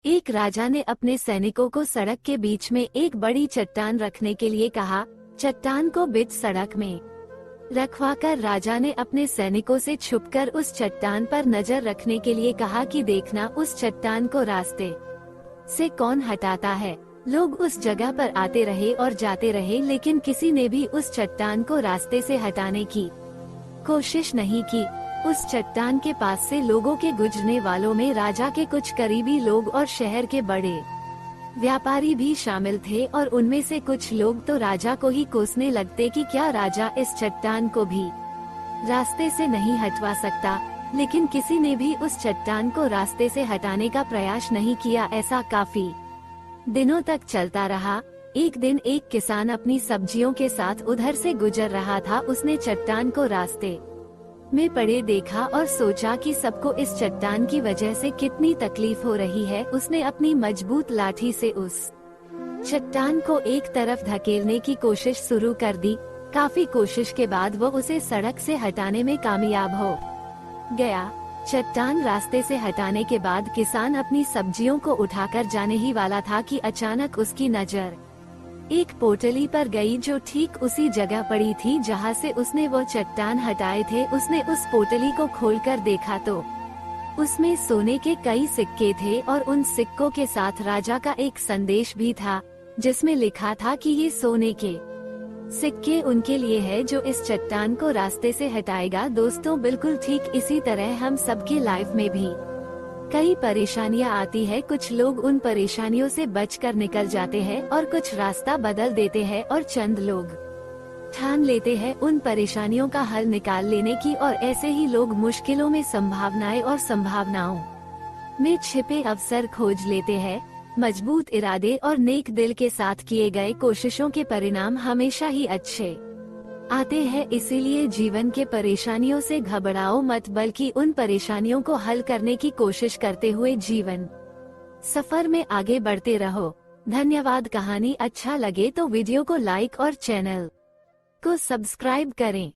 एक राजा ने अपने सैनिकों को सड़क के बीच में एक बड़ी चट्टान रखने के लिए कहा। चट्टान को बीच सड़क में रखवाकर राजा ने अपने सैनिकों से छुपकर उस चट्टान पर नजर रखने के लिए कहा कि देखना उस चट्टान को रास्ते से कौन हटाता है। लोग उस जगह पर आते रहे और जाते रहे, लेकिन किसी ने भी उस चट्टान को रास्ते से हटाने की कोशिश नहीं की। उस चट्टान के पास से लोगों के गुजरने वालों में राजा के कुछ करीबी लोग और शहर के बड़े व्यापारी भी शामिल थे, और उनमें से कुछ लोग तो राजा को ही कोसने लगते कि क्या राजा इस चट्टान को भी रास्ते से नहीं हटवा सकता। लेकिन किसी ने भी उस चट्टान को रास्ते से हटाने का प्रयास नहीं किया। ऐसा काफी दिनों तक चलता रहा। एक दिन एक किसान अपनी सब्जियों के साथ उधर से गुजर रहा था। उसने चट्टान को रास्ते में पड़े देखा और सोचा कि सबको इस चट्टान की वजह से कितनी तकलीफ हो रही है। उसने अपनी मजबूत लाठी से उस चट्टान को एक तरफ धकेलने की कोशिश शुरू कर दी। काफी कोशिश के बाद वो उसे सड़क से हटाने में कामयाब हो गया। चट्टान रास्ते से हटाने के बाद किसान अपनी सब्जियों को उठाकर जाने ही वाला था कि अचानक उसकी नजर एक पोटली पर गई, जो ठीक उसी जगह पड़ी थी जहां से उसने वो चट्टान हटाए थे। उसने उस पोटली को खोलकर देखा तो उसमें सोने के कई सिक्के थे, और उन सिक्कों के साथ राजा का एक संदेश भी था, जिसमें लिखा था कि ये सोने के सिक्के उनके लिए है जो इस चट्टान को रास्ते से हटाएगा। दोस्तों, बिल्कुल ठीक इसी तरह हम सबके लाइफ में भी कई परेशानियां आती है। कुछ लोग उन परेशानियों से बचकर निकल जाते हैं और कुछ रास्ता बदल देते हैं, और चंद लोग ठान लेते हैं उन परेशानियों का हल निकाल लेने की, और ऐसे ही लोग मुश्किलों में संभावनाएं और संभावनाओं में छिपे अवसर खोज लेते हैं। मजबूत इरादे और नेक दिल के साथ किए गए कोशिशों के परिणाम हमेशा ही अच्छे आते हैं। इसीलिए जीवन के परेशानियों से घबराओ मत, बल्कि उन परेशानियों को हल करने की कोशिश करते हुए जीवन सफर में आगे बढ़ते रहो। धन्यवाद। कहानी अच्छा लगे तो वीडियो को लाइक और चैनल को सब्सक्राइब करें।